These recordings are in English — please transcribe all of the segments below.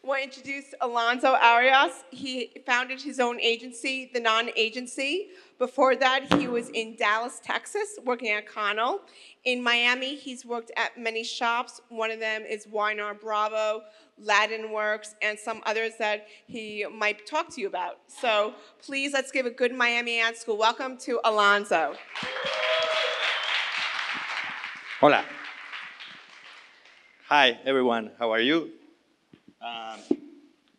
want to introduce Alonso Arias. He founded his own agency, The Non-Agency. Before that, he was in Dallas, Texas, working at Connell. In Miami, he's worked at many shops. One of them is Weiner Bravo, Latin Works, and some others that he might talk to you about. So please, let's give a good Miami ad school welcome to Alonso. Hola. Hi, everyone. How are you?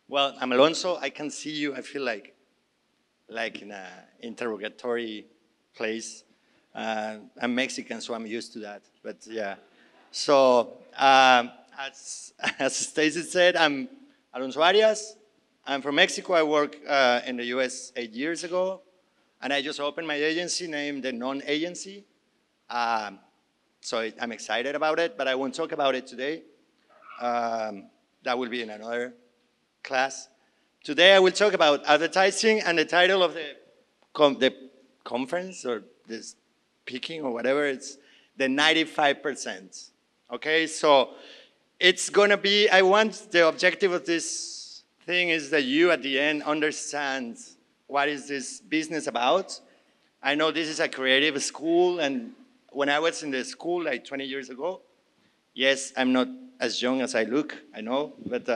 Well, I'm Alonso. I can see you. I feel like in an interrogatory place. I'm Mexican, so I'm used to that. But yeah. So as Stacy said, I'm Alonso Arias. I'm from Mexico. I worked in the US 8 years ago. And I just opened my agency named The Non-Agency. So I'm excited about it, but I won't talk about it today. That will be in another class. Today I will talk about advertising, and the title of the conference or this speaking or whatever, it's the 95%. Okay, so it's gonna be, the objective of this thing is that you at the end understand what is this business about. I know this is a creative school, and when I was in the school like 20 years ago, yes, I'm not as young as I look, I know, but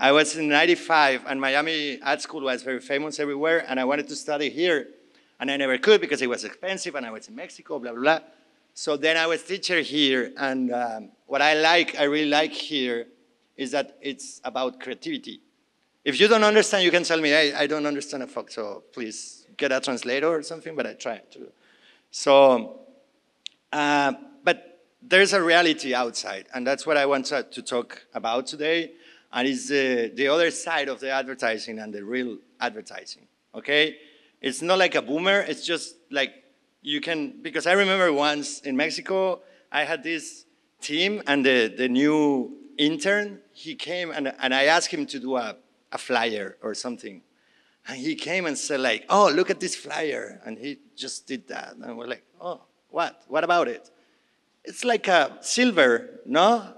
I was in 95 and Miami Art School was very famous everywhere, and I wanted to study here, and I never could because it was expensive and I was in Mexico, blah, blah, blah. So then I was teacher here, and what I really like here is that it's about creativity. If you don't understand, you can tell me, hey, I don't understand a fuck, so please get a translator or something, but I try to. So, but there's a reality outside, and that's what I want to talk about today, and it's the other side of the advertising and the real advertising, okay? It's not like a boomer, it's just like you can, because I remember once in Mexico, I had this team, and the new intern, he came, and I asked him to do a flyer or something. And he came and said like, oh, look at this flyer. And he just did that. And we're like, oh, what? What about it? It's like a silver, no?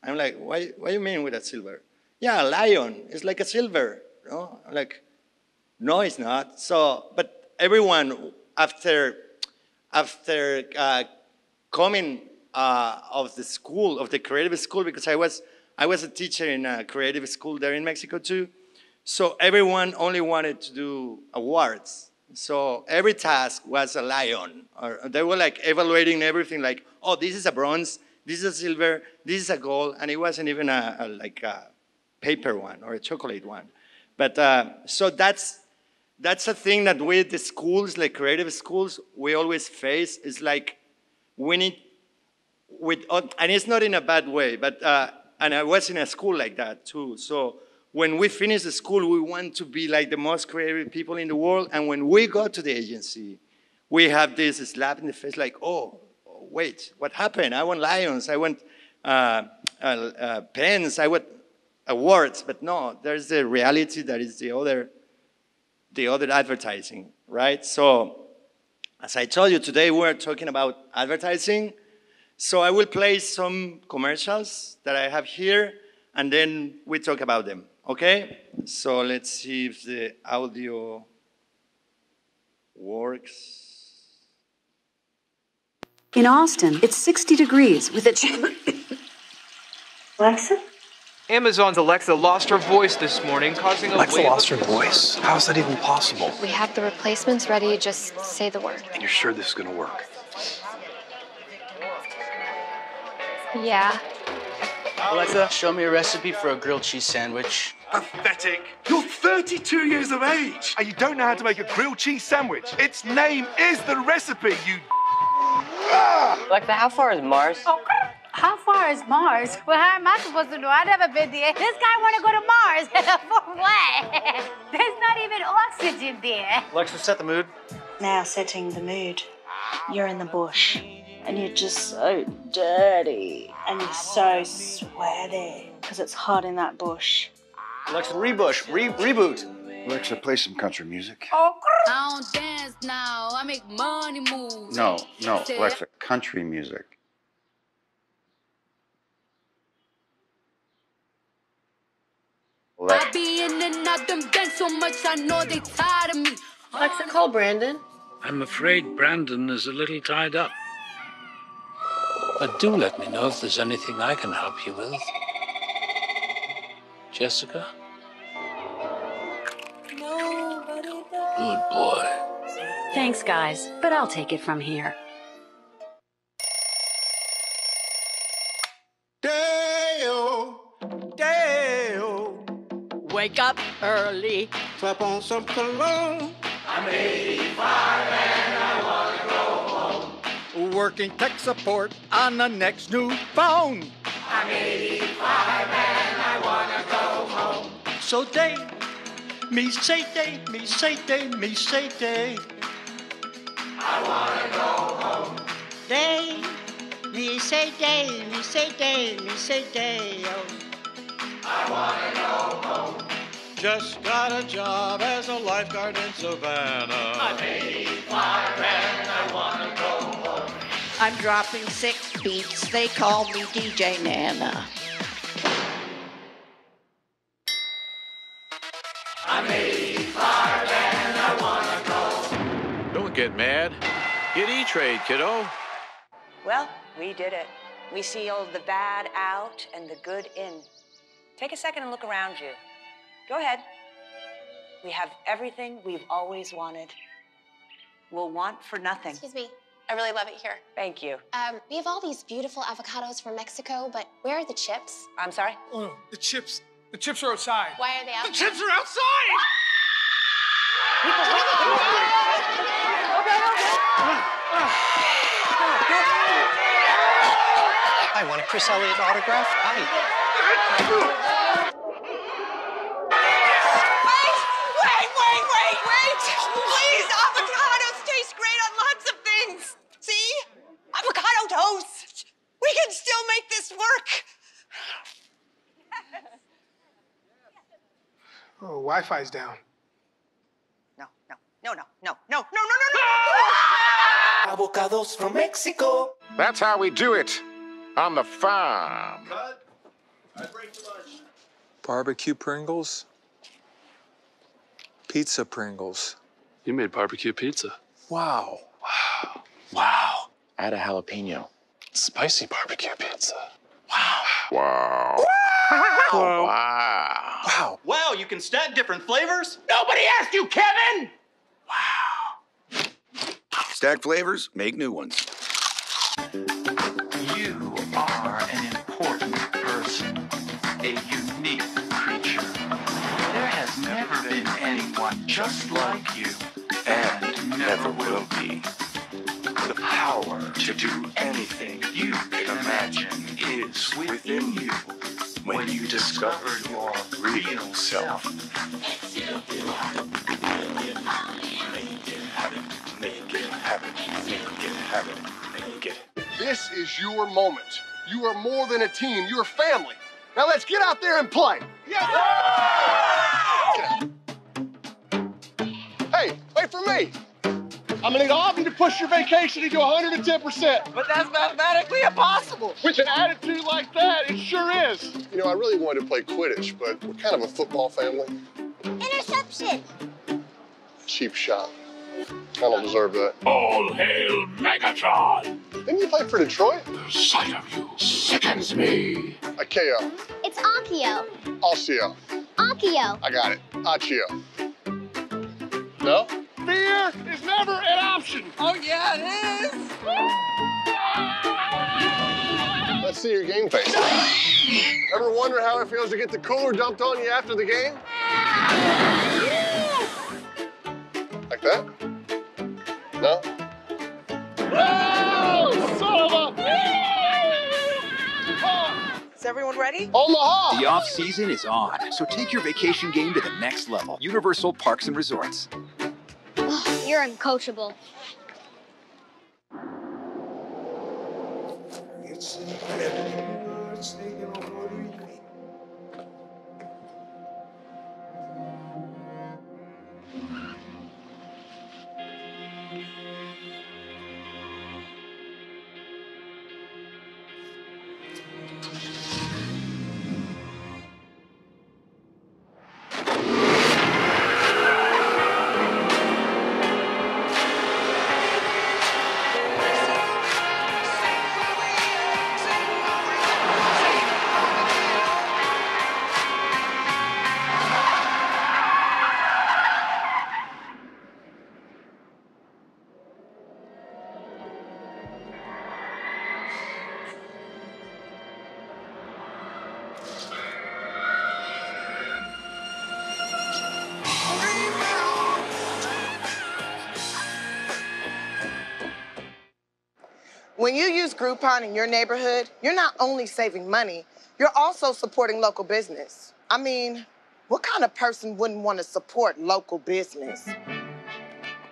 I'm like, what do you mean with a silver? Yeah, a lion. It's like a silver, no? I'm like, no, it's not. So, but everyone, after coming of the school, of the creative school, because I was a teacher in a creative school there in Mexico too. So everyone only wanted to do awards. So every task was a lion. Or they were like evaluating everything like, oh, this is a bronze, this is a silver, this is a gold, and it wasn't even like a paper one or a chocolate one. But so that's a thing that with the schools, like creative schools, we always face. Is like we need, and it's not in a bad way, but and I was in a school like that too. So when we finish the school, we want to be like the most creative people in the world. And when we go to the agency, we have this slap in the face like, oh, wait, what happened? I want lions, I want pens, I want awards. But no, there's the reality that is the other advertising, right? So as I told you, today we're talking about advertising. So I will play some commercials that I have here, and then we talk about them. Okay, so let's see if the audio works. In Austin, it's 60 degrees with a Alexa? Amazon's Alexa lost her voice this morning, causing a Alexa lost her voice? How is that even possible? We have the replacements ready, just say the word. And you're sure this is gonna work? Yeah. Alexa, show me a recipe for a grilled cheese sandwich. Pathetic. You're 32 years of age, and you don't know how to make a grilled cheese sandwich. Its name is the recipe, you Alexa, how far is Mars? Oh, how far is Mars? Well, how am I supposed to know? I've never been there. This guy want to go to Mars. For what? There's not even oxygen there. Alexa, set the mood. Now setting the mood. You're in the bush, and you're just so dirty, and you're so sweaty, because it's hot in that bush. Alexa, reboot. Alexa, play some country music. Oh, I don't dance now, I make money moves. No, Alexa, country music. in and out them banks so much, I know they tired of me. Alexa, call Brandon. I'm afraid Brandon is a little tied up. But do let me know if there's anything I can help you with. Jessica? Good boy. Thanks, guys, but I'll take it from here. Day-o, day-o. Wake up early, slap on some cologne. I'm 85 and I wanna go home. Working tech support on the next new phone. I'm 85 and I wanna go home. So day, me say day, me say day, me say day. I wanna go home. Day, me say day, me say day, me say day. Oh. I wanna go home. Just got a job as a lifeguard in Savannah. I'm 85 and I wanna go home. I'm dropping 6 beats. They call me DJ Nana. I'm 85 and I wanna go. Don't get mad. Get E-Trade, kiddo. Well, we did it. We sealed the bad out and the good in. Take a second and look around you. Go ahead. We have everything we've always wanted. We'll want for nothing. Excuse me. I really love it here. Thank you. We have all these beautiful avocados from Mexico, but where are the chips? I'm sorry? Oh, no, the chips are outside. Why are they outside? The chips are outside! I want a Chris Elliott autograph. Hi. Wait! Please, avocados taste great on lots of things. See? Avocado toast. We can still make this work. Oh, Wi-Fi's down. No. Avocados from Mexico. That's how we do it on the farm. Barbecue Pringles? Pizza Pringles. You made barbecue pizza. Wow. Wow. Add a jalapeno. Spicy barbecue pizza. Wow. Wow. Wow, you can stack different flavors? Nobody asked you, Kevin! Stack flavors, make new ones. You are an important person, a unique creature. There has never been anyone just like you, and never will be. The power to do anything you can imagine is within you when you discover your real self. This is your moment. You are more than a team, you're family. Now let's get out there and play. Hey, wait for me. I'm gonna need all of you to push your vacation to 110%. But that's mathematically impossible. With an attitude like that, it sure is. You know, I really wanted to play Quidditch, but we're kind of a football family. Interception. Cheap shot. I don't deserve that. All hail Megatron. Didn't you play for Detroit? The sight of you sickens me. Akeo. It's Akio. Alcio. Akio. I got it. Accio. No? Fear is never an option. Oh, yeah, it is. Let's see your game face. Ever wonder how it feels to get the cooler dumped on you after the game? Like that? No? Oh, son of a... Is everyone ready? Omaha! The off-season is on, so take your vacation game to the next level. Universal Parks and Resorts. Oh, you're uncoachable. When you use Groupon in your neighborhood, you're not only saving money, you're also supporting local business. I mean, what kind of person wouldn't want to support local business?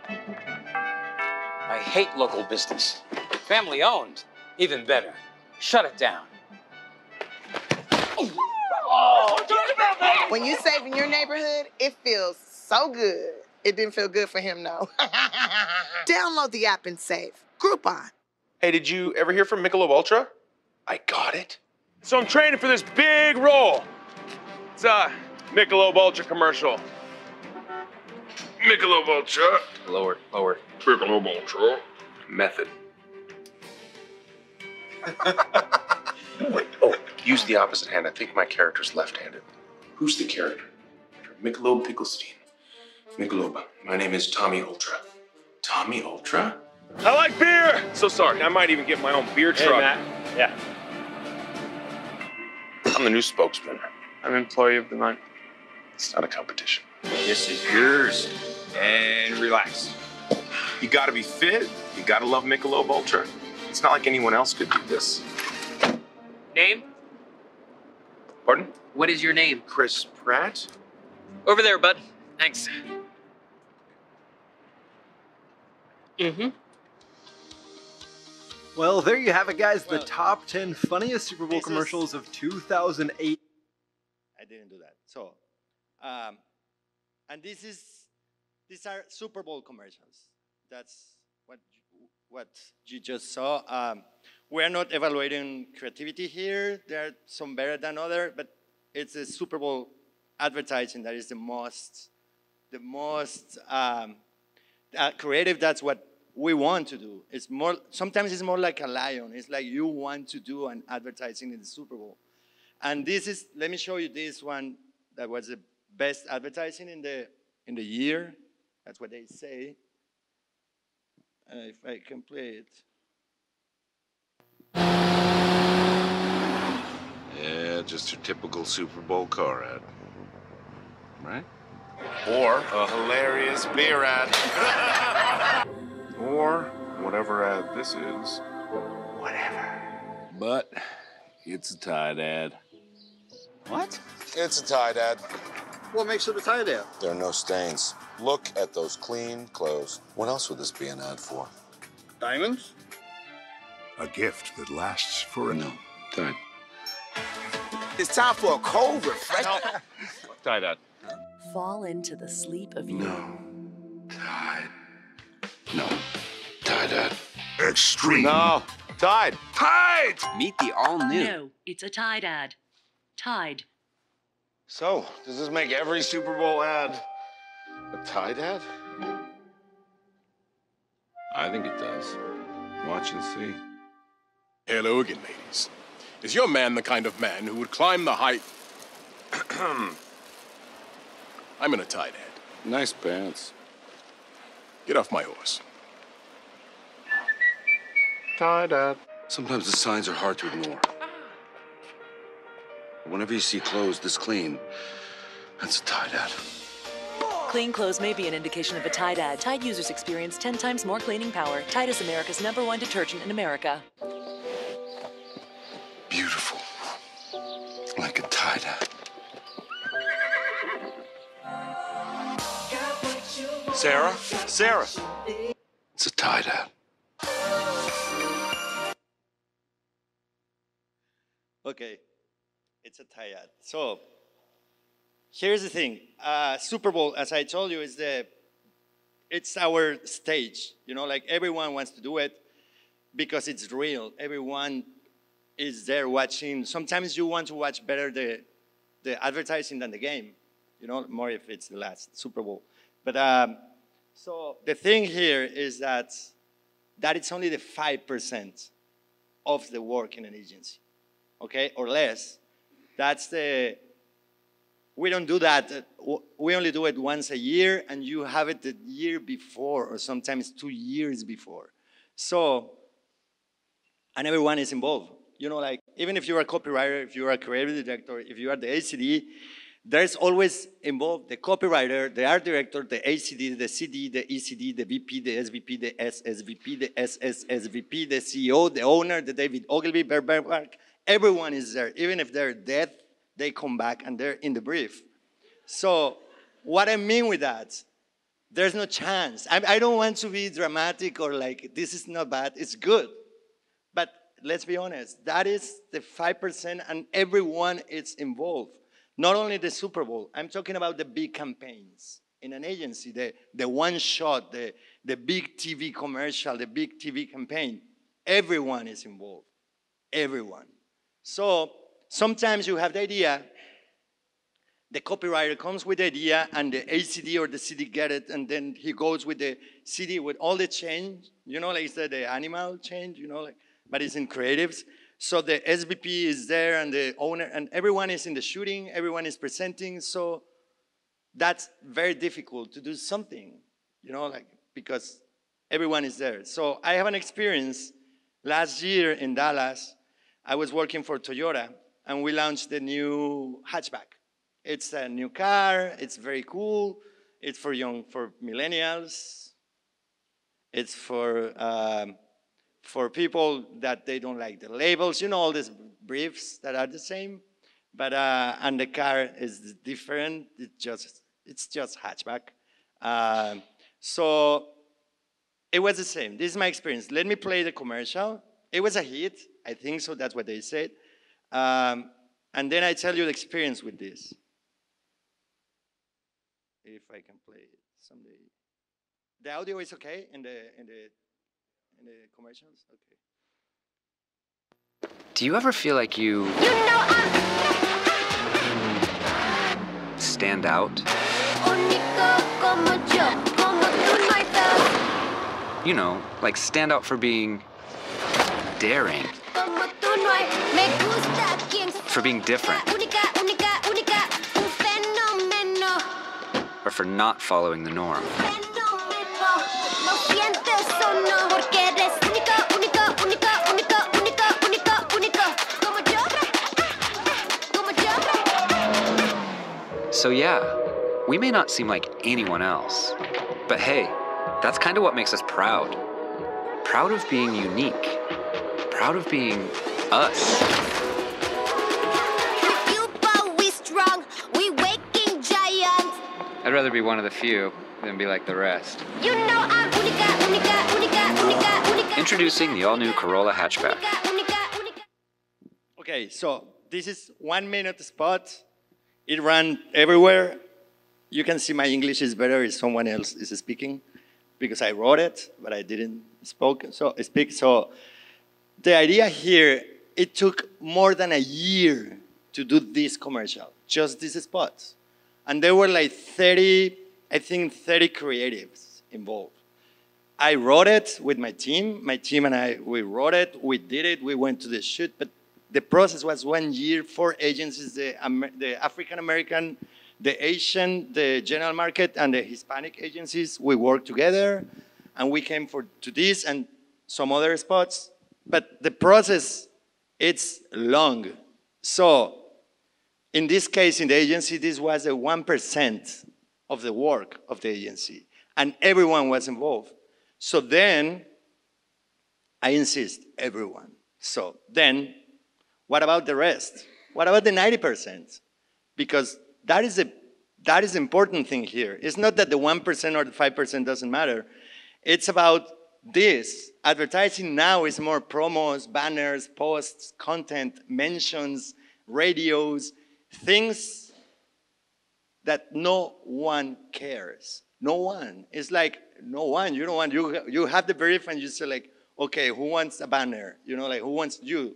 I hate local business. Family owned, even better. Shut it down. When you save in your neighborhood, it feels so good. It didn't feel good for him, though. Download the app and save. Groupon. Hey, did you ever hear from Michelob Ultra? I got it. So I'm training for this big role. It's a Michelob Ultra commercial. Michelob Ultra. Lower. Michelob Ultra. Method. Wait, use the opposite hand. I think my character's left-handed. Who's the character? Michelob Picklestein. Michelob. My name is Tommy Ultra. Tommy Ultra? I like beer! So sorry, I might even get my own beer truck. Hey, Matt. Yeah. I'm the new spokesman. I'm employee of the month. It's not a competition. This is yours. And relax. You gotta be fit. You gotta love Michelob Ultra. It's not like anyone else could do this. Name? Pardon? What is your name? Chris Pratt? Over there, bud. Thanks. Mm-hmm. Well, there you have it, guys. The top 10 funniest Super Bowl commercials of 2008. I didn't do that. So, and these are Super Bowl commercials. That's what you just saw. We're not evaluating creativity here. There are some better than others, but it's a Super Bowl advertising that is the most creative. That's what we want to do. It's more, sometimes it's more like a lion. It's like you want to do an advertising in the Super Bowl. And this is, let me show you this one that was the best advertising in the year. That's what they say. If I can play it. Yeah, just your typical Super Bowl car ad. Right? Or a hilarious beer ad. Or whatever ad this is. Whatever. But it's a Tide ad. What? It's a Tide ad. What makes it a Tide ad? There are no stains. Look at those clean clothes. What else would this be an ad for? Diamonds? A gift that lasts for No, Tide. It's time for a cold refreshment. Tide ad. Fall into the sleep of youth. No. Tide. No. Tide ad. Extreme. No. Tide. Tide! Meet the all-new. No, it's a Tide ad. Tide. So, does this make every Super Bowl ad a Tide ad? I think it does. Watch and see. Hello again, ladies. Is your man the kind of man who would climb the height? I'm in a Tide ad. Nice pants. Get off my horse. Tide ad. Sometimes the signs are hard to ignore. Whenever you see clothes this clean, that's a Tide ad. Clean clothes may be an indication of a Tide ad. Tide users experience 10 times more cleaning power. Tide is America's #1 detergent in America. Beautiful. Like a Tide ad. Sarah? Sarah. It's a Tide ad. Okay, it's a Tide ad. So here's the thing. Super Bowl, as I told you, it's our stage. You know, like everyone wants to do it because it's real. Everyone is there watching. Sometimes you want to watch better the advertising than the game. You know, more if it's the last Super Bowl. But so the thing here is that it's only the 5% of the work in an agency, okay, or less. We don't do that. We only do it once a year, and you have it the year before, or sometimes 2 years before. So, and everyone is involved. You know, like, even if you're a copywriter, if you're a creative director, if you are the ACD, There's always involved the copywriter, the art director, the ACD, the CD, the ECD, the VP, the SVP, the SSVP, the SSSVP, the CEO, the owner, the David Ogilvy, Berbermark. Everyone is there. Even if they're dead, they come back and they're in the brief. So what I mean with that, there's no chance. I don't want to be dramatic or like, this is not bad, it's good. But let's be honest, that is the 5% and everyone is involved. Not only the Super Bowl, I'm talking about the big campaigns in an agency, the one shot, the big TV commercial, the big TV campaign. Everyone is involved, everyone. So sometimes you have the idea, the copywriter comes with the idea and the ACD or the CD get it, and then he goes with the CD with all the change, you know, like the animal change, you know, like, but it's in creatives. So the SVP is there and the owner, and everyone is in the shooting, everyone is presenting, so that's very difficult to do something, you know, like, because everyone is there. So I have an experience last year in Dallas. I was working for Toyota, and we launched the new hatchback. It's a new car, it's very cool, it's for millennials, it's for people that they don't like the labels, you know, all these briefs that are the same, but and the car is different. It's just hatchback. So it was the same. This is my experience. Let me play the commercial. It was a hit, I think so. That's what they said. And then I tell you the experience with this. If I can play it someday. The audio is okay in the commercials? Okay. Do you ever feel like you stand out? You know, like stand out for being daring, for being different, or for not following the norm. So yeah, we may not seem like anyone else, but hey, that's kind of what makes us proud. Proud of being unique. Proud of being us. I'd rather be one of the few than be like the rest. You know I'm única. Introducing the all-new Corolla hatchback. Okay, so this is 1 minute spot. It ran everywhere. You can see my English is better if someone else is speaking, because I wrote it, but I didn't speak. So the idea here, it took more than a year to do this commercial, just this spot. And there were like 30 creatives involved. I wrote it with my team. My team and I, we wrote it, we did it, we went to the shoot, but the process was 1 year, 4 agencies, the African-American, the Asian, the general market, and the Hispanic agencies. We worked together, and we came to this and some other spots. But the process, it's long. So in this case, in the agency, this was a 1% of the work of the agency, and everyone was involved. So then, I insist, everyone. So then, what about the rest? What about the 90%? Because that is the important thing here. It's not that the 1% or the 5% doesn't matter. It's about this. Advertising now is more promos, banners, posts, content, mentions, radios, things that no one cares. No one. It's like, no one. You don't want, you have the brief and you say like, okay, who wants a banner? You know, like who wants you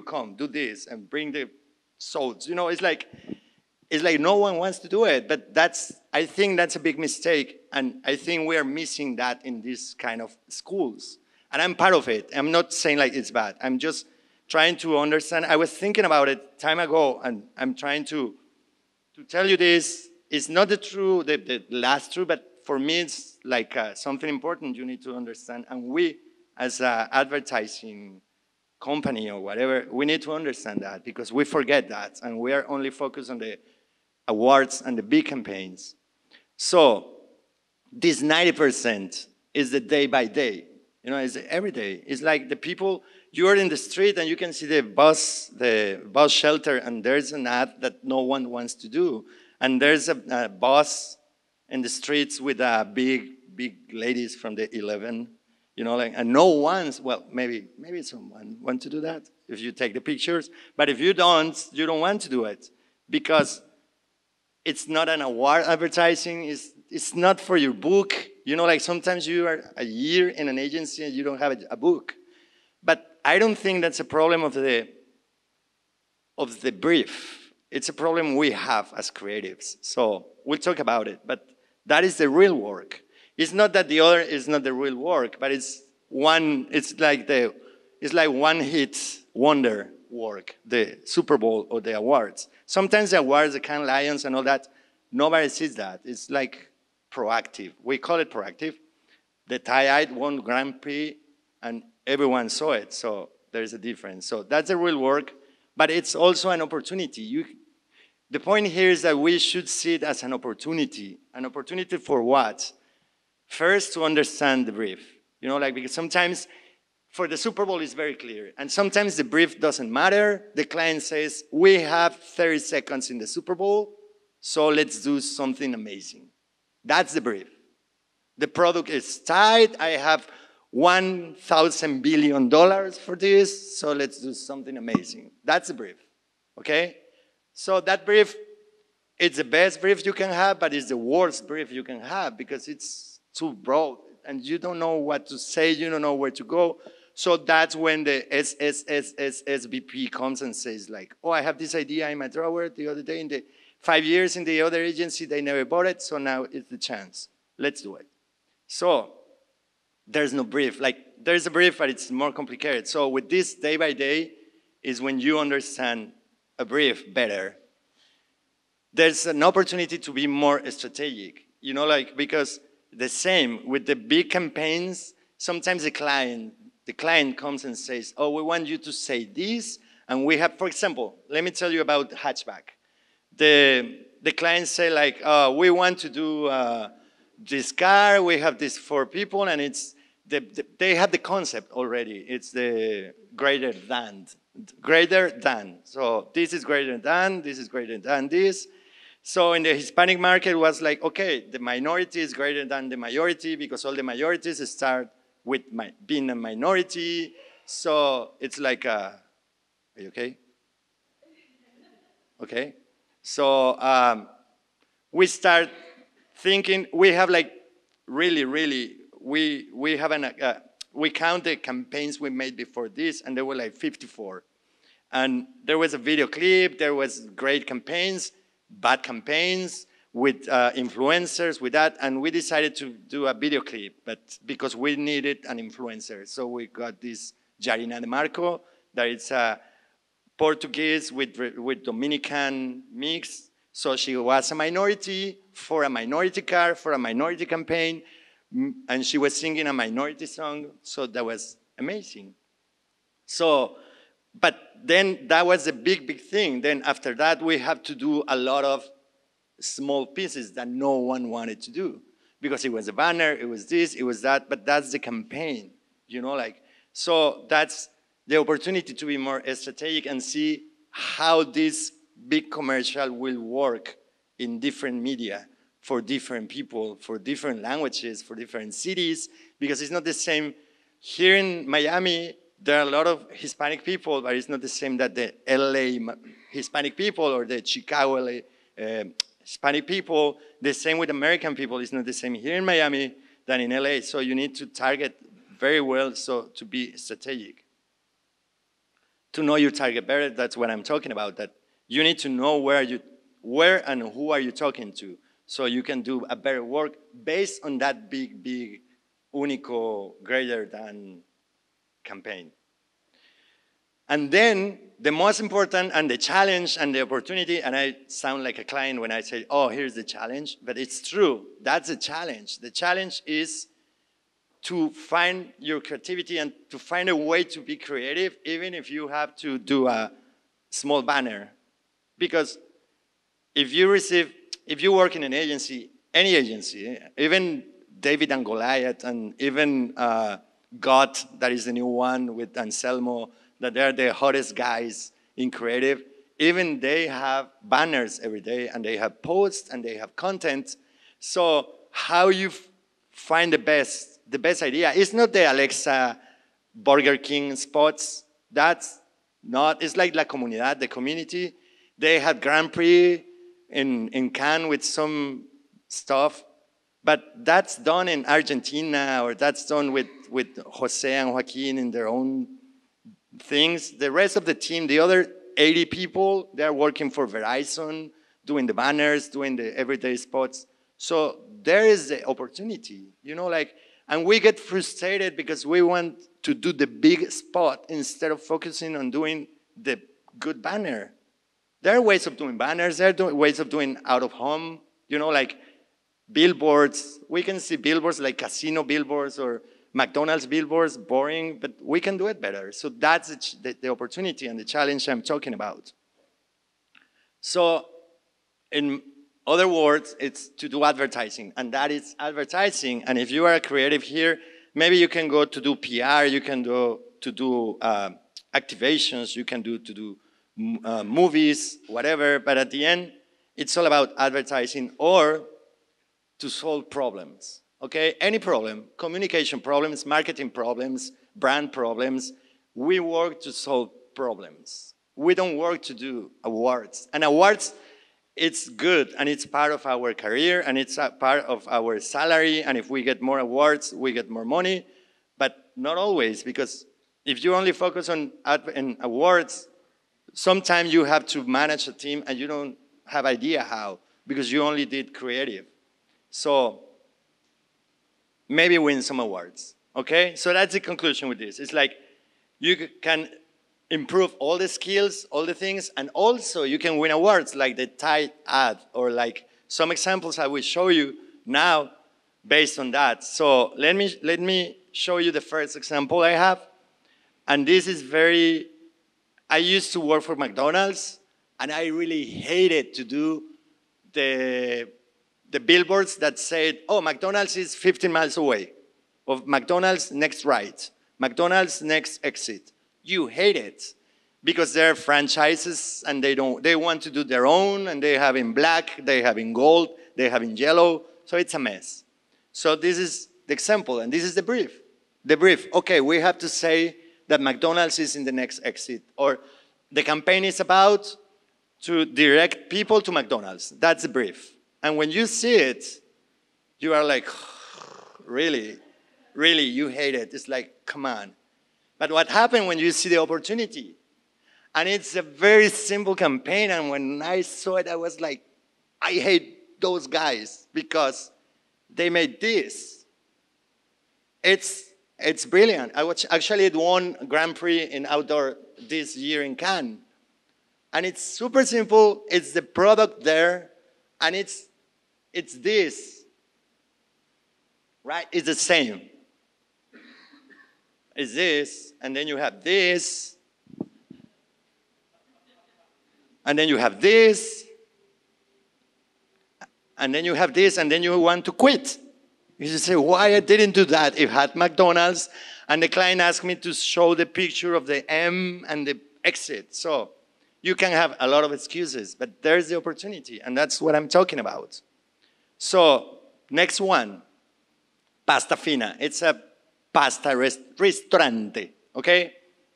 come, do this and bring the soaps. You know, it's like no one wants to do it, but I think that's a big mistake. And I think we are missing that in this kind of schools. And I'm part of it. I'm not saying like it's bad. I'm just trying to understand. I was thinking about it time ago, and I'm trying to tell you this. It's not the last truth, but for me, it's like something important you need to understand. And we, as an advertising company or whatever, we need to understand that because we forget that. And we are only focused on the awards and the big campaigns. So this 90% is the day by day. You know, it's every day. It's like the people, you're in the street and you can see the bus shelter, and there's an ad that no one wants to do. And there's a bus in the streets with big ladies from the 11, you know, like, and no one's, well, maybe someone want to do that if you take the pictures. But if you don't want to do it because it's not an award advertising, it's not for your book. You know, like sometimes you are a year in an agency and you don't have a book. But I don't think that's a problem of the brief. It's a problem we have as creatives. So we'll talk about it, but that is the real work. It's not that the other is not the real work, but it's like one hit wonder work, the Super Bowl or the awards. Sometimes the awards, the Cannes Lions and all that, nobody sees that. It's like proactive. We call it proactive. The tie-eyed won Grand Prix and everyone saw it, so there's a difference. So that's the real work, but it's also an opportunity. The point here is that we should see it as an opportunity. An opportunity for what? First, to understand the brief. You know, like, because sometimes for the Super Bowl it's very clear, and sometimes the brief doesn't matter. The client says, we have 30 seconds in the Super Bowl, so let's do something amazing. That's the brief. The product is tight. I have $1,000 billion for this, so let's do something amazing. That's the brief, okay? So that brief, it's the best brief you can have, but it's the worst brief you can have because it's too broad and you don't know what to say, you don't know where to go. So that's when the SVP comes and says like, oh, I have this idea in my drawer the other day. In the 5 years in the other agency, they never bought it, so now it's the chance. Let's do it. So there's no brief. Like, there's a brief, but it's more complicated. So with this day by day is when you understand a brief better. There's an opportunity to be more strategic, you know, like, because the same with the big campaigns, sometimes the client comes and says, oh, we want you to say this, and we have, for example, let me tell you about hatchback. The clients say like, oh, we want to do this car, we have these 4 people, and it's, they have the concept already. It's the greater than. So this is greater than, this is greater than this. So in the Hispanic market, it was like, okay, the minority is greater than the majority because all the majorities start with being a minority. So it's like, are you okay? Okay. So we start thinking, we have like really, we have we count the campaigns we made before this, and there were like 54. And there was a video clip, there was great campaigns, bad campaigns, with influencers, with that, and we decided to do a video clip, but because we needed an influencer. So we got this Jarina De Marco, that is a Portuguese with Dominican mix. So she was a minority for a minority car, for a minority campaign, and she was singing a minority song, so that was amazing. So, but then that was a big thing. Then after that, we have to do a lot of small pieces that no one wanted to do because it was a banner, it was this, it was that, but that's the campaign, you know, like, so that's the opportunity to be more strategic and see how this big commercial will work in different media for different people, for different languages, for different cities, because it's not the same. Here in Miami, there are a lot of Hispanic people, but it's not the same that the LA Hispanic people or the Chicago Hispanic people. The same with American people. It's not the same here in Miami than in LA. So you need to target very well so to be strategic. To know your target better, that's what I'm talking about, that you need to know where and who are you talking to so you can do a better work based on that big, único, greater than campaign. And then the most important and the challenge and the opportunity, and I sound like a client when I say, oh, here's the challenge, but it's true. That's the challenge. The challenge is to find your creativity and to find a way to be creative, even if you have to do a small banner. Because if you work in an agency, any agency, even David and Goliath, and even God, that is the new one with Anselmo, that they're the hottest guys in creative, even they have banners every day, and they have posts, and they have content. So how you find the best idea? It's not the Alexa Burger King spots. That's not, it's like La Comunidad, the community. They had Grand Prix in Cannes with some stuff, but that's done in Argentina, or that's done with Jose and Joaquin in their own things. The rest of the team, the other 80 people, they're working for Verizon, doing the banners, doing the everyday spots. So there is the opportunity, you know, like, and we get frustrated because we want to do the big spot instead of focusing on doing the good banner. There are ways of doing banners, there are ways of doing out of home, you know, like billboards. We can see billboards like casino billboards or McDonald's billboards, boring, but we can do it better. So that's the opportunity and the challenge I'm talking about. So in other words, it's to do advertising, and that is advertising. And if you are a creative here, maybe you can go to do PR, you can do to do activations, you can do to do movies, whatever. But at the end, it's all about advertising or to solve problems. Okay, any problem, communication problems, marketing problems, brand problems. We work to solve problems. We don't work to do awards. And awards, it's good, and it's part of our career, and it's a part of our salary, and if we get more awards, we get more money, but not always, because if you only focus on awards, sometimes you have to manage a team, and you don't have idea how, because you only did creative. So maybe win some awards, okay? So that's the conclusion with this. It's like you can improve all the skills, all the things, and also you can win awards like the Tide ad, or like some examples I will show you now based on that. So let me show you the first example I have. And this is I used to work for McDonald's, and I really hated to do the billboards that said, oh, McDonald's is 15 miles away, or McDonald's next right, McDonald's next exit. You hate it because they're franchises and they want to do their own, and they have in black, they have in gold, they have in yellow, so it's a mess. So this is the example, and this is the brief. The brief, okay, we have to say that McDonald's is in the next exit, or the campaign is about to direct people to McDonald's. That's the brief. And when you see it, you are like, really, really, you hate it. It's like, come on. But what happened when you see the opportunity? And it's a very simple campaign, and when I saw it, I was like, I hate those guys because they made this. It's brilliant. It won Grand Prix in outdoor this year in Cannes. And it's super simple. It's the product there, and it's this, right? It's the same. It's this, and then you have this, and then you have this, and then you have this, and then you want to quit. You just say, why I didn't do that? It had McDonald's, and the client asked me to show the picture of the M and the exit. So you can have a lot of excuses, but there's the opportunity, and that's what I'm talking about. So next one, Pasta Fina. It's a pasta restaurante, okay?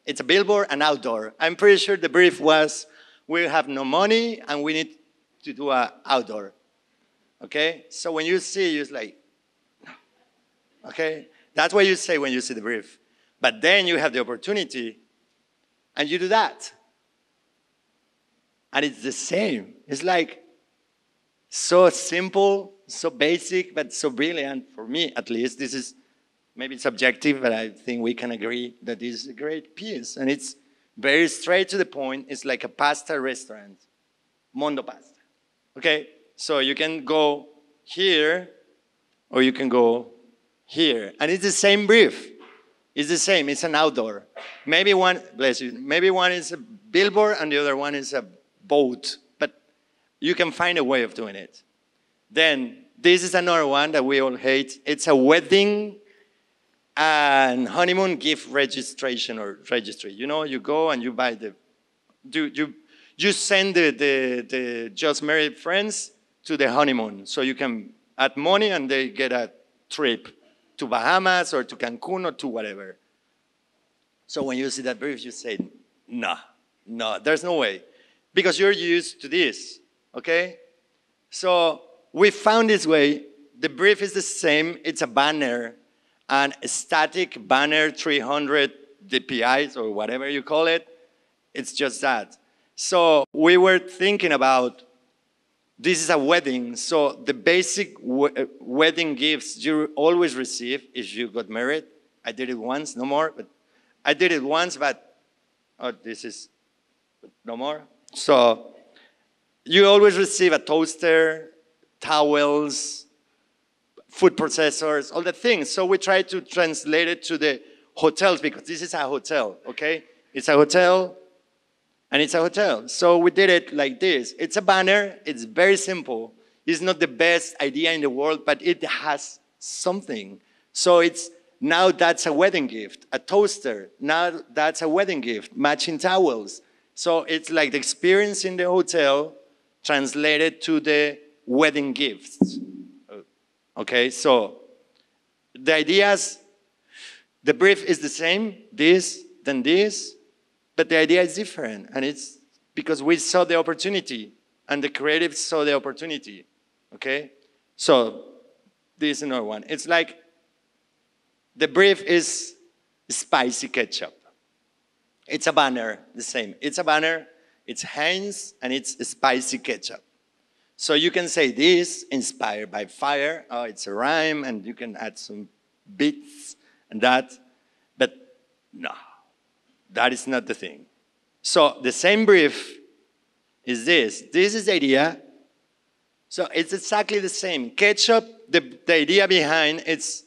It's a billboard and outdoor. I'm pretty sure the brief was, we have no money and we need to do an outdoor, okay? So when you see, you're like, okay? That's what you say when you see the brief. But then you have the opportunity and you do that. And it's the same. It's like so simple, so basic, but so brilliant for me, at least. This is maybe subjective, but I think we can agree that this is a great piece. And it's very straight to the point. It's like a pasta restaurant, Mondo Pasta. Okay? So you can go here, or you can go here. And it's the same brief. It's the same. It's an outdoor. Maybe one, bless you, maybe one is a billboard and the other one is a boat. But you can find a way of doing it. Then this is another one that we all hate. It's a wedding and honeymoon gift registration or registry. You know, you go and you buy you send the just married friends to the honeymoon. So you can add money and they get a trip to Bahamas or to Cancun or to whatever. So when you see that brief, you say, no, there's no way. Because you're used to this, okay? So we found this way. The brief is the same. It's a banner, and a static banner, 300 DPIs or whatever you call it. It's just that. So we were thinking about, this is a wedding, so the basic wedding gifts you always receive if you got married. I did it once, no more, but I did it once, but this is no more. So you always receive a toaster, towels, food processors, all the things. So we try to translate it to the hotels because this is a hotel, okay? It's a hotel, and it's a hotel. So we did it like this. It's a banner. It's very simple. It's not the best idea in the world, but it has something. So it's, now that's a wedding gift. A toaster, now that's a wedding gift. Matching towels. So it's like the experience in the hotel translated to the wedding gifts. Okay, so the ideas, the brief is the same, this, then this, but the idea is different, and it's because we saw the opportunity, and the creatives saw the opportunity, okay? So this is another one. It's like the brief is spicy ketchup. It's a banner, the same. It's a banner, it's Heinz, and it's spicy ketchup. So you can say this, inspired by fire. Oh, it's a rhyme, and you can add some beats and that. But no, that is not the thing. So the same brief is this. This is the idea. So it's exactly the same. Ketchup, the idea behind it's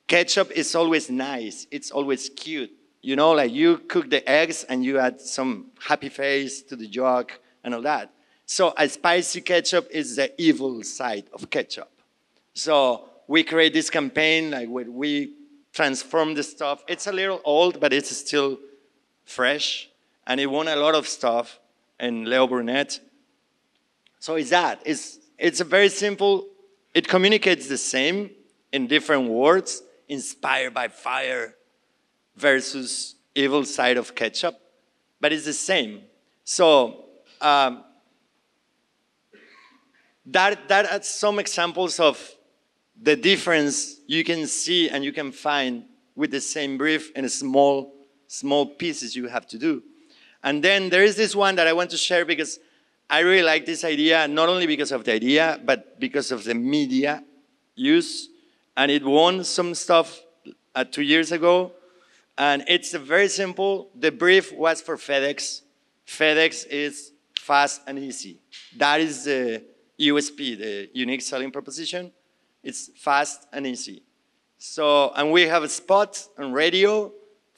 ketchup is always nice. It's always cute. You know, like you cook the eggs and you add some happy face to the jug and all that. So a spicy ketchup is the evil side of ketchup. So we create this campaign, like where we transform the stuff. It's a little old, but it's still fresh. And it won a lot of stuff in Leo Burnett. So it's that. It's a very simple, it communicates the same in different words, inspired by fire versus evil side of ketchup, but it's the same. So that are some examples of the difference you can see and you can find with the same brief in small pieces you have to do. And then there is this one that I want to share because I really like this idea, not only because of the idea, but because of the media use. And it won some stuff 2 years ago. And it's very simple. The brief was for FedEx. FedEx is fast and easy. That is the USP, the unique selling proposition. It's fast and easy. So, and we have a spot on radio,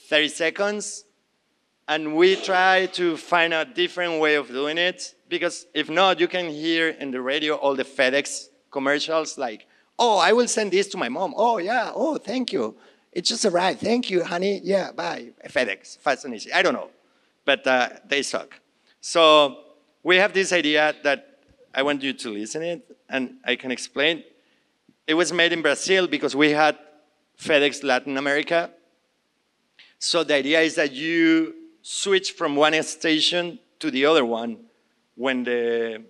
30 seconds, and we try to find a different way of doing it, because if not, you can hear in the radio all the FedEx commercials like, oh, I will send this to my mom. Oh, yeah, oh, thank you. It just arrived. Thank you, honey. Yeah, bye. FedEx, fast and easy. I don't know, but they suck. So we have this idea that I want you to listen to it, and I can explain. It was made in Brazil because we had FedEx Latin America. So the idea is that you switch from one station to the other one when the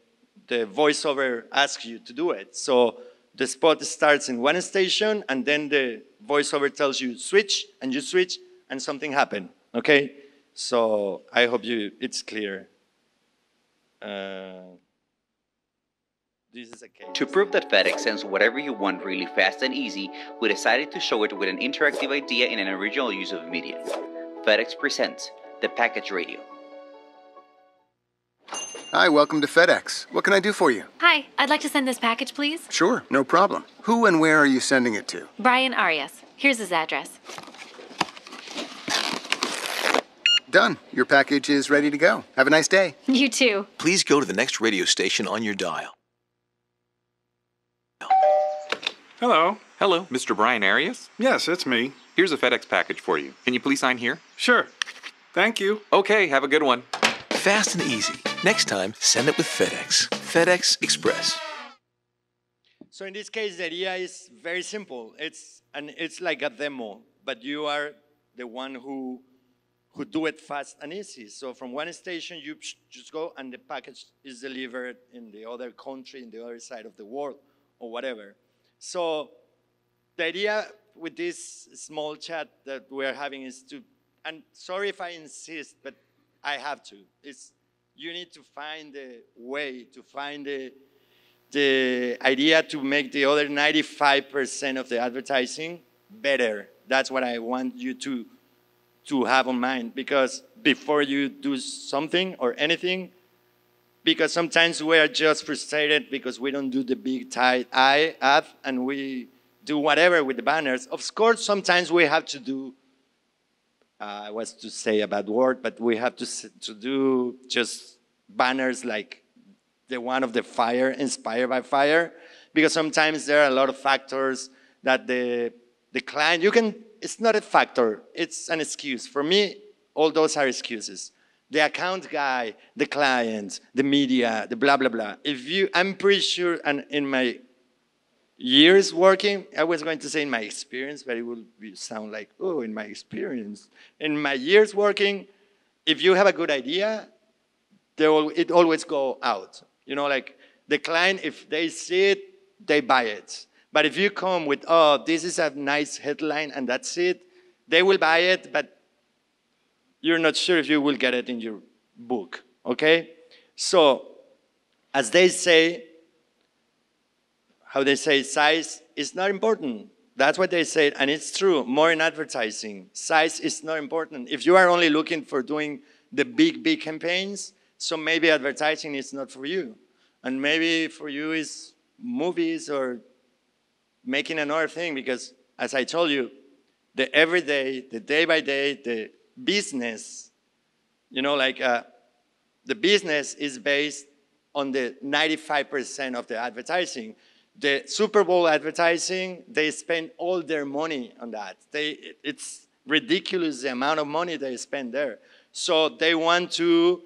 voiceover asks you to do it. So the spot starts in one station, and then the voiceover tells you switch, and you switch, and something happened, okay? So I hope it's clear. This is a case. To prove that FedEx sends whatever you want really fast and easy, we decided to show it with an interactive idea in an original use of media. FedEx presents the Package Radio. Hi, welcome to FedEx. What can I do for you? Hi, I'd like to send this package, please. Sure, no problem. Who and where are you sending it to? Brian Arias. Here's his address. Done. Your package is ready to go. Have a nice day. You too. Please go to the next radio station on your dial. Hello. Hello, Mr. Brian Arias? Yes, it's me. Here's a FedEx package for you. Can you please sign here? Sure. Thank you. Okay, have a good one. Fast and easy. Next time, send it with FedEx. FedEx Express. So in this case, the idea is very simple. It's like a demo, but you are the one who do it fast and easy. So from one station, you just go and the package is delivered in the other country, in the other side of the world, or whatever. So the idea with this small chat that we're having is to, and sorry if I insist, but I have to, is you need to find a way, to find the idea to make the other 95% of the advertising better. That's what I want you to have on mind, because before you do something or anything, because sometimes we are just frustrated because we don't do the big tight ad and we do whatever with the banners. Of course, sometimes we have to do, I was to say a bad word, but we have to do just banners like the one of the fire, inspired by fire, because sometimes there are a lot of factors that the client, it's not a factor, it's an excuse. For me, all those are excuses. The account guy, the client, the media, the blah, blah, blah. I'm pretty sure, and in my years working, I was going to say in my experience, but it will sound like, oh, in my experience. In my years working, if you have a good idea, it always go out. You know, like the client, if they see it, they buy it. But if you come with, oh, this is a nice headline and that's it, they will buy it, but you're not sure if you will get it in your book, okay? So, as they say, how they say, size is not important. That's what they say, and it's true, more in advertising. Size is not important. If you are only looking for doing the big campaigns, so maybe advertising is not for you. And maybe for you is movies or making another thing, because as I told you, the everyday, the day by day, the business, you know, like the business is based on the 95% of the advertising. The Super Bowl advertising, they spend all their money on that. It's ridiculous the amount of money they spend there. So they want to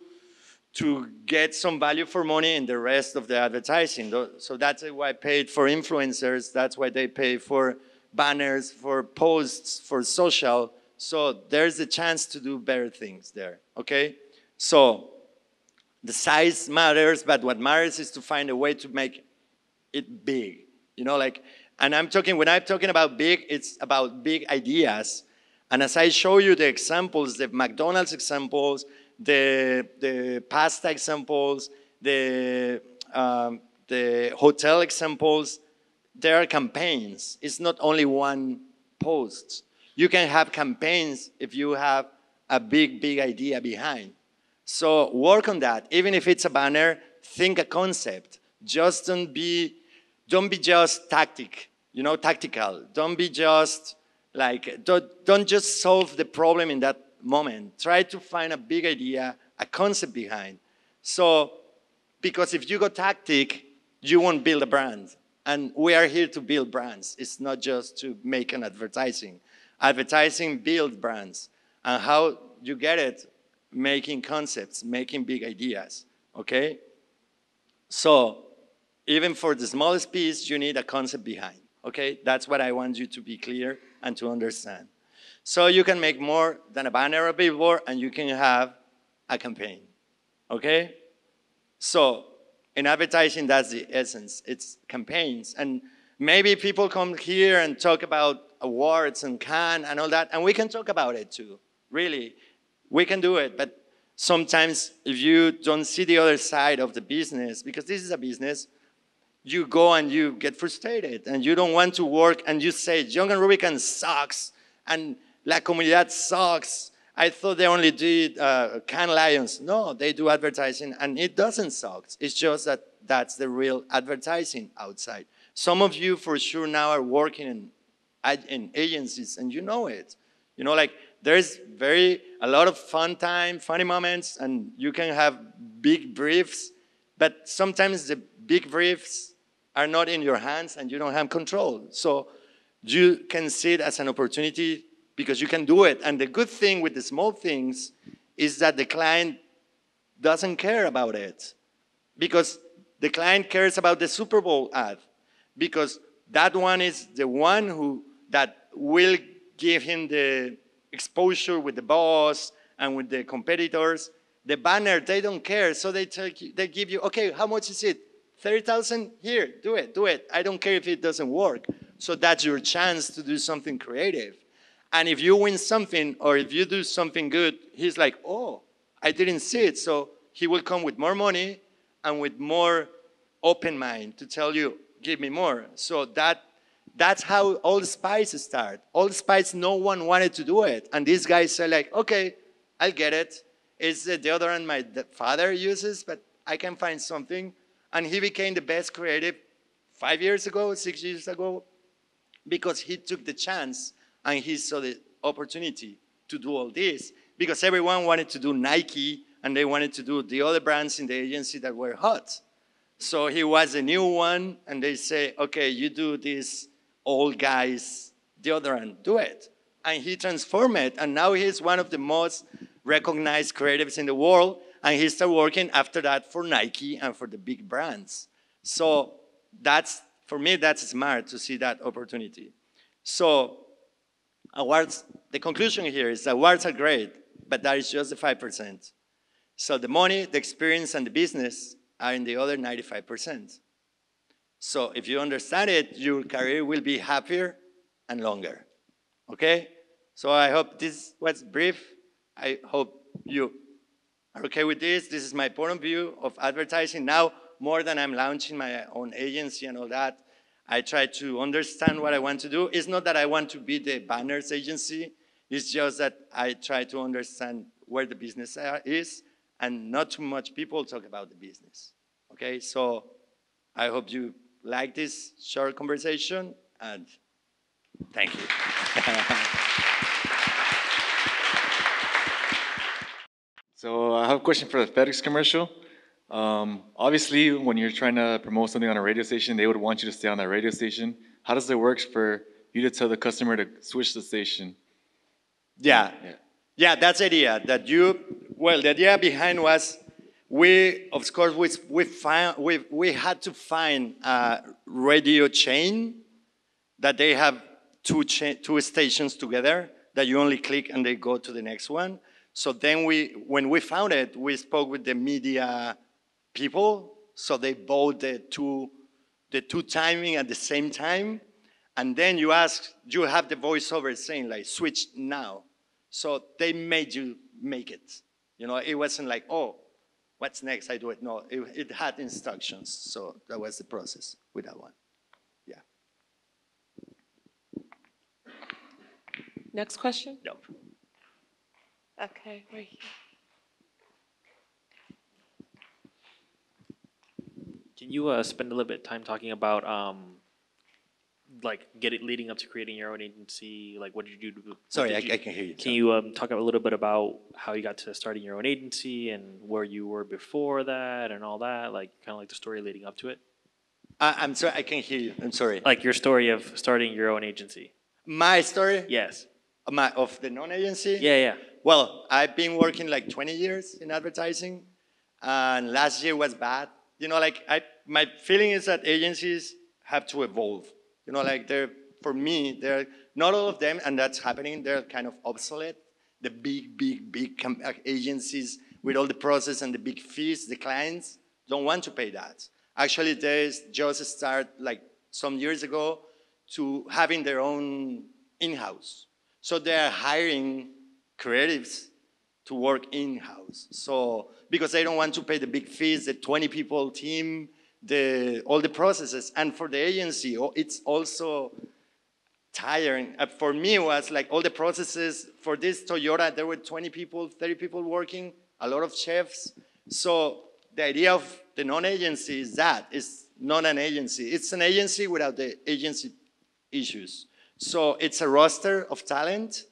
get some value for money in the rest of the advertising. So that's why I paid for influencers. That's why they pay for banners, for posts, for social. So there's a chance to do better things there, okay? So the size matters, but what matters is to find a way to make it big. You know, like, and when I'm talking about big, it's about big ideas. And as I show you the examples, the McDonald's examples, the pasta examples, the hotel examples, there are campaigns. It's not only one post. You can have campaigns if you have a big idea behind. So work on that. Even if it's a banner, think a concept. Just don't be just tactical. Don't be just like, don't just solve the problem in that moment. Try to find a big idea, a concept behind. So, because if you go tactic, you won't build a brand. And we are here to build brands. It's not just to make an advertising. Advertising builds brands. And how you get it? Making concepts, making big ideas, okay? So, even for the smallest piece, you need a concept behind, okay? That's what I want you to be clear and to understand. So you can make more than a banner or a billboard, and you can have a campaign, okay? So, in advertising, that's the essence. It's campaigns. And maybe people come here and talk about awards and Cannes and all that, and we can talk about it too, really. We can do it, but sometimes if you don't see the other side of the business, because this is a business, you go and you get frustrated, and you don't want to work, and you say, Young and Rubicon sucks, and La Comunidad sucks. I thought they only did Cannes Lions. No, they do advertising, and it doesn't suck. It's just that that's the real advertising outside. Some of you, for sure, now are working in agencies, and you know it. You know, like, there's a lot of fun time, funny moments, and you can have big briefs, but sometimes the big briefs are not in your hands and you don't have control. So you can see it as an opportunity because you can do it. And the good thing with the small things is that the client doesn't care about it, because the client cares about the Super Bowl ad, because that one is the one that will give him the exposure with the boss and with the competitors. The banner, they don't care, so they give you, okay, how much is it? 30,000? Here, do it. I don't care if it doesn't work. So that's your chance to do something creative. And if you win something, or if you do something good, he's like, oh, I didn't see it. So he will come with more money and with more open mind to tell you, give me more. So that's how all the spices start. All the spice, no one wanted to do it. And these guys say like, okay, I'll get it. It's the deodorant my father uses, but I can find something. And he became the best creative 5 years ago, 6 years ago, because he took the chance and he saw the opportunity to do all this. Because everyone wanted to do Nike and they wanted to do the other brands in the agency that were hot. So he was a new one, and they say, okay, you do this old guy's deodorant, do it. And he transformed it, and now he's one of the most recognized creatives in the world, and he started working after that for Nike and for the big brands. So for me, that's smart to see that opportunity. So awards, the conclusion here is awards are great, but that is just the 5%. So the money, the experience, and the business are in the other 95%. So if you understand it, your career will be happier and longer. Okay? So I hope this was brief. I hope you are okay with this. This is my point of view of advertising. Now, more than I'm launching my own agency and all that, I try to understand what I want to do. It's not that I want to be the banners agency. It's just that I try to understand where the business is, and not too much people talk about the business. Okay, so I hope you like this short conversation, and thank you. So I have a question for the FedEx commercial. Obviously, when you're trying to promote something on a radio station, they would want you to stay on that radio station. How does it work for you to tell the customer to switch the station? Yeah, that's the idea. The idea behind was, of course, we had to find a radio chain that they have two stations together that you only click and they go to the next one. So then when we found it, we spoke with the media people, so they bought the two timing at the same time, and then you have the voiceover saying like, switch now. So they made you make it. You know, it wasn't like, oh, what's next? I do it. No, it had instructions. So that was the process with that one. Yeah. Next question? No. Okay, right here. Can you spend a little bit of time talking about leading up to creating your own agency? Like, what did you do? Sorry, I can hear you. Can you talk a little bit about how you got to starting your own agency and where you were before that and all that? Like, kind of like the story leading up to it. I'm sorry, I can't hear you. I'm sorry. Like your story of starting your own agency. My story? Yes. Of the non-agency? Yeah. Well, I've been working like 20 years in advertising, and last year was bad. You know, like my feeling is that agencies have to evolve. You know, like for me, they're not all of them, and that's happening. They're kind of obsolete. The big agencies with all the process and the big fees, the clients don't want to pay that. Actually, they just start like some years ago to having their own in-house. So they're hiring creatives to work in-house. So, because they don't want to pay the big fees, the 20 people team, all the processes. And for the agency, it's also tiring. For me, it was like all the processes. For this Toyota, there were 20 people, 30 people working, a lot of chefs. So the idea of the non-agency is that it's not an agency. It's an agency without the agency issues. So it's a roster of talent,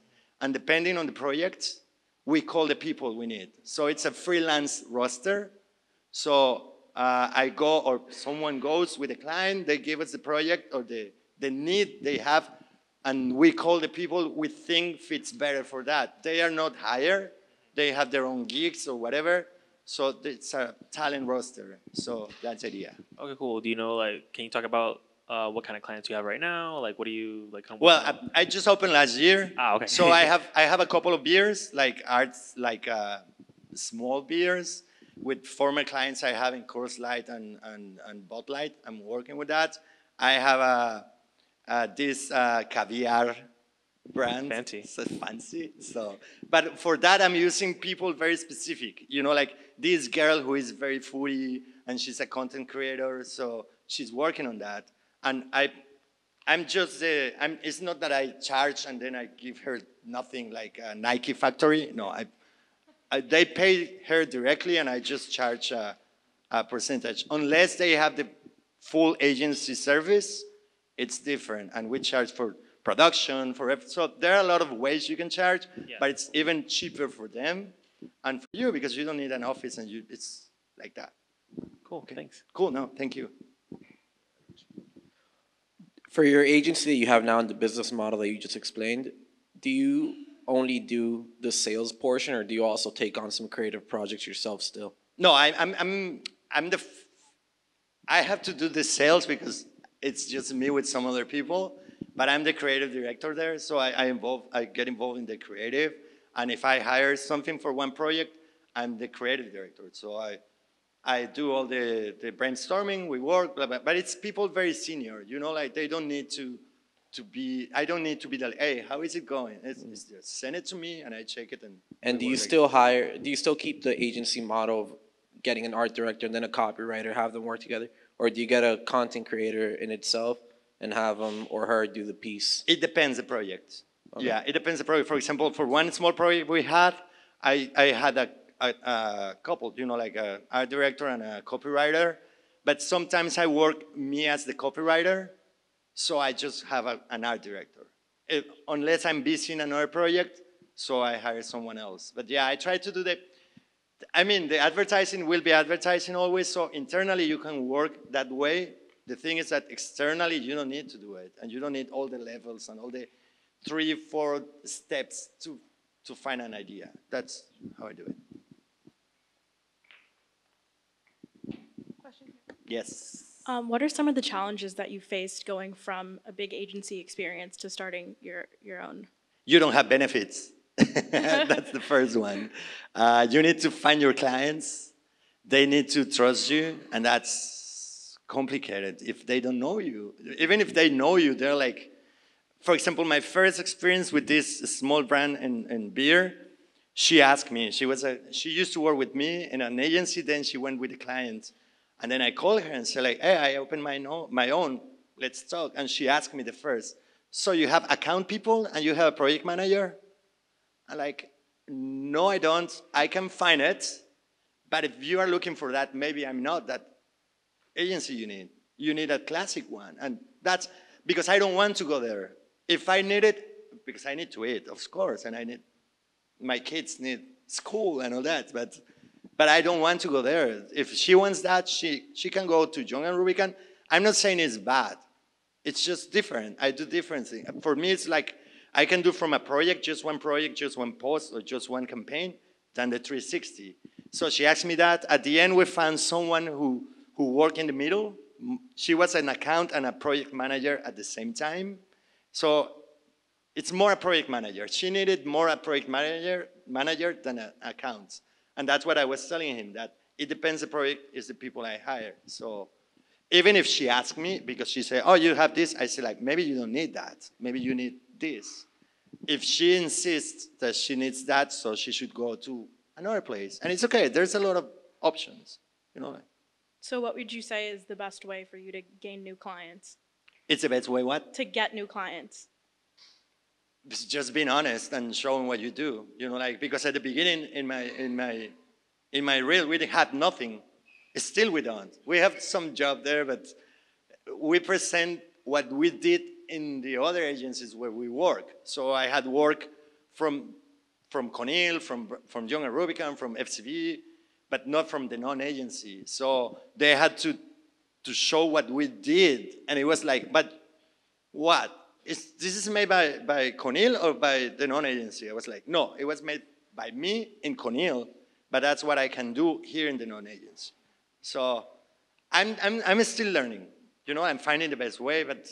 and depending on the project, we call the people we need. So it's a freelance roster. So I go, or someone goes with a client, they give us the project or the need they have, and we call the people we think fits better for that. They are not hired, they have their own gigs or whatever, so it's a talent roster. So that's the idea. Okay, cool. Do you know, like, can you talk about what kind of clients you have right now? Like, what do you like? Kind of Well, I just opened last year. Okay. So I have a couple of beers, like arts, like small beers with former clients I have in Coors Light and Bud Light. I'm working with that. I have this caviar brand. Fancy. So fancy. So, but for that I'm using people very specific. You know, like this girl who is very foodie and she's a content creator. So she's working on that. And I'm just, it's not that I charge and then I give her nothing like a Nike factory. No, they pay her directly and I just charge a percentage. Unless they have the full agency service, it's different. And we charge for production, so there are a lot of ways you can charge, but it's even cheaper for them and for you because you don't need an office and it's like that. Cool, okay. Thanks. Cool, no, thank you. For your agency that you have now in the business model that you just explained, do you only do the sales portion or do you also take on some creative projects yourself still? No, I have to do the sales because it's just me with some other people, but I'm the creative director there, so I get involved in the creative, and if I hire something for one project, I'm the creative director, so I do all the brainstorming, we work, blah, blah, but it's people very senior, you know, like they don't need to be, I don't need to be like, hey, how is it going? It's just send it to me and I check it. And do you still keep the agency model of getting an art director and then a copywriter, have them work together? Or do you get a content creator in itself and have him or her do the piece? It depends the project. Okay. Yeah, it depends the project. For example, for one small project we had, I had a couple, you know, like an art director and a copywriter. But sometimes I work me as the copywriter, so I just have an art director. Unless I'm busy in another project, so I hire someone else. But yeah, I try to do the advertising will be advertising always, so internally you can work that way. The thing is that externally you don't need to do it, and you don't need all the levels and all the 3-4 steps to find an idea. That's how I do it. Question. Yes. What are some of the challenges that you faced going from a big agency experience to starting your own? You don't have benefits. That's the first one. You need to find your clients. They need to trust you, and that's complicated if they don't know you. Even if they know you, they're like, for example, my first experience with this small brand in beer, she asked me, she used to work with me in an agency, then she went with the client. And then I called her and said like, hey, I opened my own, let's talk. And she asked me the first, so you have account people and you have a project manager? I'm like, no, I don't. I can find it. But if you are looking for that, maybe I'm not that agency you need. You need a classic one. And that's because I don't want to go there. If I need it, because I need to eat, of course, and my kids need school and all that, but I don't want to go there. If she wants that, she can go to John and Rubicon. I'm not saying it's bad. It's just different. I do different things. For me, it's like I can do from a project, just one post, or just one campaign, than the 360. So she asked me that. At the end, we found someone who worked in the middle. She was an account and a project manager at the same time. So it's more a project manager. She needed more a project manager than an account. And that's what I was telling him, that it depends the project is the people I hire. So even if she asked me, because she said, oh, you have this, I said like, maybe you don't need that. Maybe you need this. If she insists that she needs that, so she should go to another place. And it's okay, there's a lot of options, you know. So what would you say is the best way for you to gain new clients? It's the best way what? To get new clients. It's just being honest and showing what you do, you know, like, because at the beginning in my reel, we had nothing. Still we don't. We have some job there, but we present what we did in the other agencies where we work. So I had work from Conil, from Young and Rubicon, from FCB, but not from the non-agency. So they had to show what we did, and it was like, but what? This is made by Conil or by the non-agency? I was like, no, it was made by me in Conil, but that's what I can do here in the non-agency. So I'm still learning. You know, I'm finding the best way, but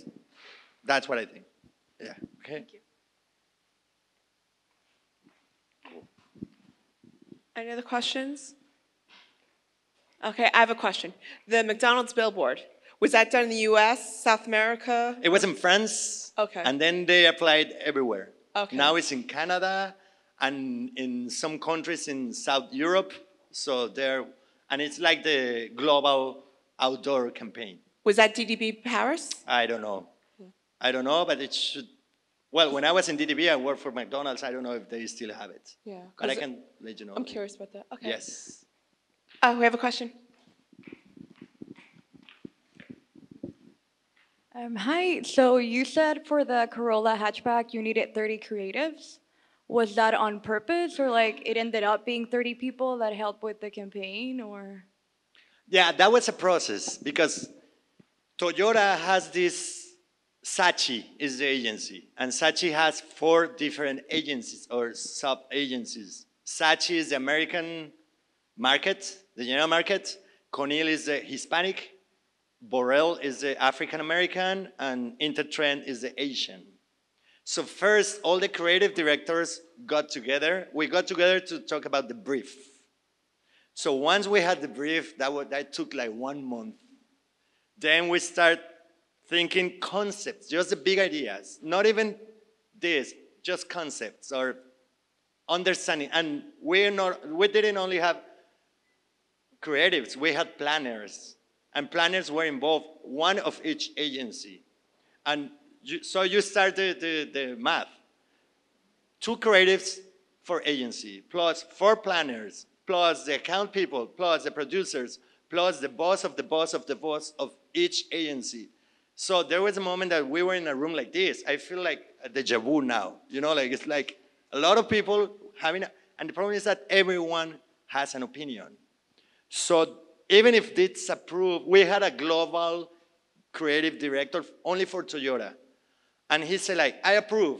that's what I think. Yeah. Okay. Thank you. Any other questions? Okay, I have a question. The McDonald's billboard, was that done in the US, South America? It was in France. Okay. And then they applied everywhere. Okay. Now it's in Canada and in some countries in South Europe. So and it's like the global outdoor campaign. Was that DDB Paris? I don't know. I don't know, but it should. Well, when I was in DDB, I worked for McDonald's. I don't know if they still have it. Yeah. But I can let you know. I'm curious about that. Okay. Yes. We have a question. Hi, so you said for the Corolla hatchback you needed 30 creatives. Was that on purpose, or like it ended up being 30 people that helped with the campaign, or? Yeah, that was a process because Toyota has this, Saatchi is the agency, and Saatchi has 4 different agencies or sub-agencies. Saatchi is the American market, the general market. Conil is the Hispanic. Borel is the African American, and Intertrend is the Asian. So first, all the creative directors got together. We got together to talk about the brief. So once we had the brief, that took like 1 month. Then we start thinking concepts, just the big ideas. Not even this, just concepts or understanding. And we didn't only have creatives, we had planners. And planners were involved, one of each agency. And so you start the math. 2 creatives for agency, plus 4 planners, plus the account people, plus the producers, plus the boss of the boss of the boss of each agency. So there was a moment that we were in a room like this. I feel like a deja vu now. You know, like it's like a lot of people having, and the problem is that everyone has an opinion. So even if it's approved, we had a global creative director only for Toyota. And he said like, I approve.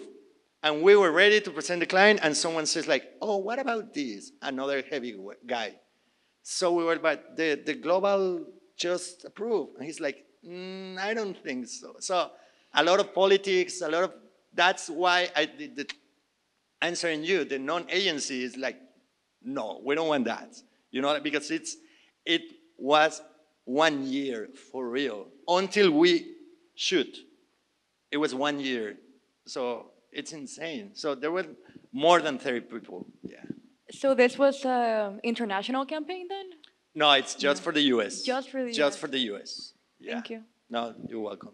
And we were ready to present the client, and someone says like, oh, what about this? Another heavy guy. So we were, but the global just approved. And he's like, I don't think so. So a lot of politics, that's why I did the answering you, the non-agency is like, no, we don't want that. You know, because it was 1 year for real until we shoot. It was 1 year. So it's insane. So there were more than 30 people. Yeah. So this was an international campaign then? No, it's just for the US. Just for the US. Just for the US. Yeah. Thank you. No, you're welcome.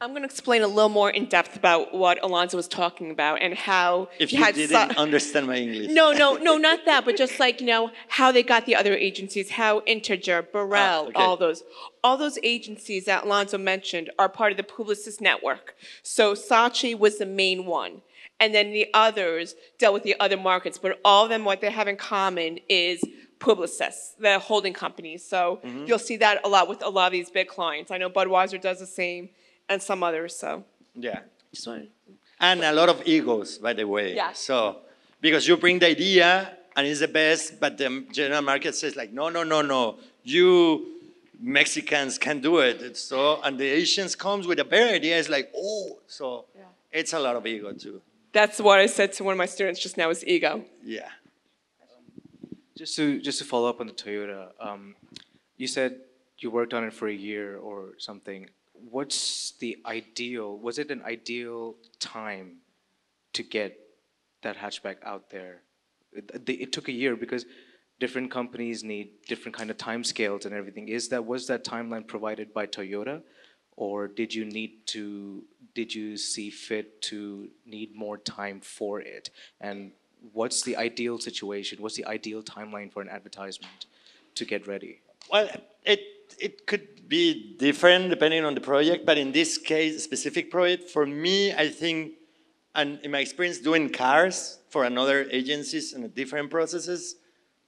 I'm going to explain a little more in depth about what Alonso was talking about and how If you didn't understand my English. No, not that, but just like, how they got the other agencies, how Integer, Burrell, okay. all those agencies that Alonso mentioned are part of the Publicis network. So Saatchi was the main one. And then the others dealt with the other markets, but all of them, what they have in common is Publicis, the holding companies. So you'll see that a lot with a lot of these big clients. I know Budweiser does the same, and some others, so. Yeah. And a lot of egos, by the way. Yeah. So, because you bring the idea, and it's the best, but the general market says like, no, you Mexicans can do it. So, and the Asians comes with a better idea, it's like, oh, so it's a lot of ego too. That's what I said to one of my students just now is ego. Yeah. Just to follow up on the Toyota, you said you worked on it for a year or something. Was it an ideal time to get that hatchback out there? It took a year because different companies need different kind of time scales and everything. Was that timeline provided by Toyota, or did you see fit to need more time for it? And what's the ideal situation? What's the ideal timeline for an advertisement to get ready? Well, it could be different depending on the project, but in this case, specific project, for me, I think And in my experience doing cars for another agencies and different processes,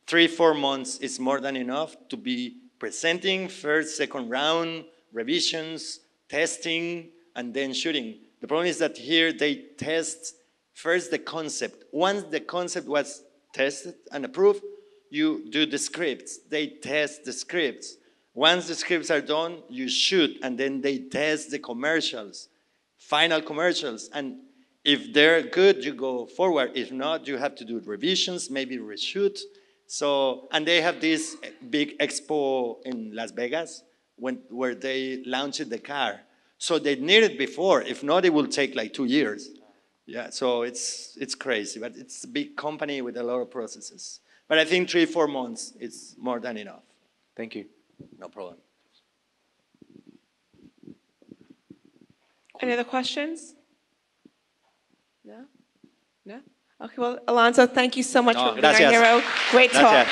3-4 months is more than enough to be presenting first, second round, revisions, testing, and then shooting. The problem is that here they test first the concept. Once the concept was tested and approved, you do the scripts. They test the scripts. Once the scripts are done, you shoot, and then they test the commercials, final commercials. And if they're good, you go forward. If not, you have to do revisions, maybe reshoot. So, and they have this big expo in Las Vegas where they launched the car. So they need it before. If not, it will take like 2 years. Yeah, so it's crazy, but it's a big company with a lot of processes. But I think 3-4 months is more than enough. Thank you. No problem. Any other questions? No? No? Okay, well, Alonso, thank you so much for being our hero. Great talk.